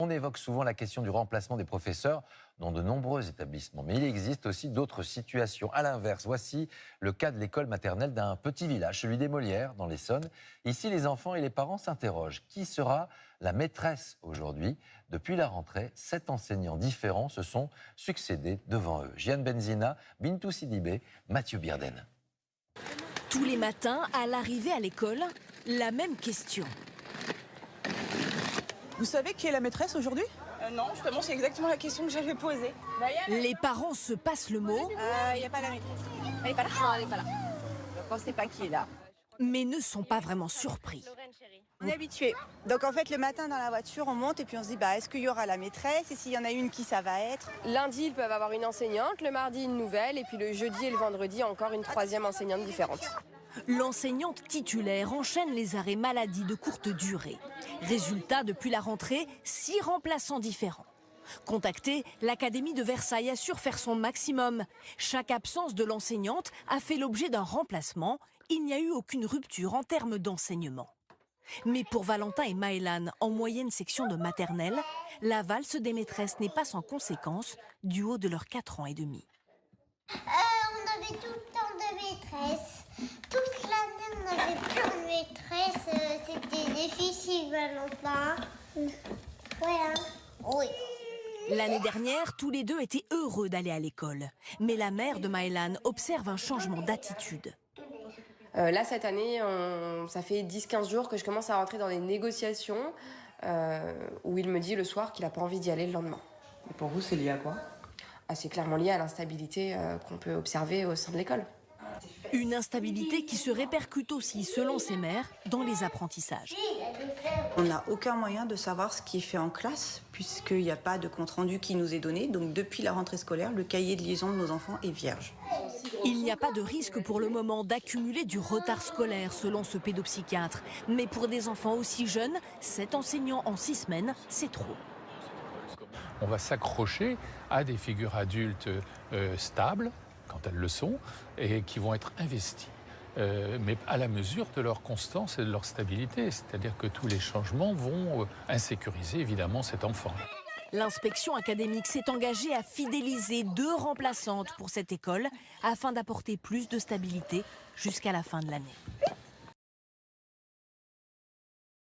On évoque souvent la question du remplacement des professeurs dans de nombreux établissements. Mais il existe aussi d'autres situations. À l'inverse, voici le cas de l'école maternelle d'un petit village, celui des Molières, dans l'Essonne. Ici, les enfants et les parents s'interrogent. Qui sera la maîtresse aujourd'hui? Depuis la rentrée, 7 enseignants différents se sont succédés devant eux. Jeanne Benzina, Bintou Sidibé, Mathieu Bierden. Tous les matins, à l'arrivée à l'école, la même question. Vous savez qui est la maîtresse aujourd'hui? Non, justement, c'est exactement la question que j'avais posée. Les parents se passent le mot. Il n'y a pas la maîtresse. Elle n'est pas là. Non, elle n'est pas là. Donc on ne sait pas qui est là. Mais ne sont pas vraiment surpris. On est habitués. Donc en fait, le matin dans la voiture, on monte et puis on se dit, est-ce qu'il y aura la maîtresse? Et s'il y en a une, qui ça va être? Lundi, ils peuvent avoir une enseignante, le mardi, une nouvelle, et puis le jeudi et le vendredi, encore une troisième enseignante différente. L'enseignante titulaire enchaîne les arrêts maladie de courte durée. Résultat, depuis la rentrée, 6 remplaçants différents. Contactée, l'Académie de Versailles assure faire son maximum. Chaque absence de l'enseignante a fait l'objet d'un remplacement. Il n'y a eu aucune rupture en termes d'enseignement. Mais pour Valentin et Maëlan, en moyenne section de maternelle, la valse des maîtresses n'est pas sans conséquence du haut de leurs 4 ans et demi. On avait tout le temps de maîtresse. Toute l'année, on n'avait plus de maîtresse. C'était difficile, Valentin. Voilà. Oui. L'année dernière, tous les deux étaient heureux d'aller à l'école. Mais la mère de Maëlan observe un changement d'attitude. Là, cette année, ça fait 10-15 jours que je commence à rentrer dans des négociations où il me dit le soir qu'il n'a pas envie d'y aller le lendemain. Et pour vous, c'est lié à quoi? C'est clairement lié à l'instabilité qu'on peut observer au sein de l'école. Une instabilité qui se répercute aussi, selon ses mères, dans les apprentissages. On n'a aucun moyen de savoir ce qui est fait en classe, puisqu'il n'y a pas de compte-rendu qui nous est donné. Donc depuis la rentrée scolaire, le cahier de liaison de nos enfants est vierge. Il n'y a pas de risque pour le moment d'accumuler du retard scolaire, selon ce pédopsychiatre. Mais pour des enfants aussi jeunes, 7 enseignants en 6 semaines, c'est trop. On va s'accrocher à des figures adultes stables, quand elles le sont, et qui vont être investies, mais à la mesure de leur constance et de leur stabilité. C'est-à-dire que tous les changements vont insécuriser évidemment cet enfant. L'inspection académique s'est engagée à fidéliser 2 remplaçantes pour cette école afin d'apporter plus de stabilité jusqu'à la fin de l'année.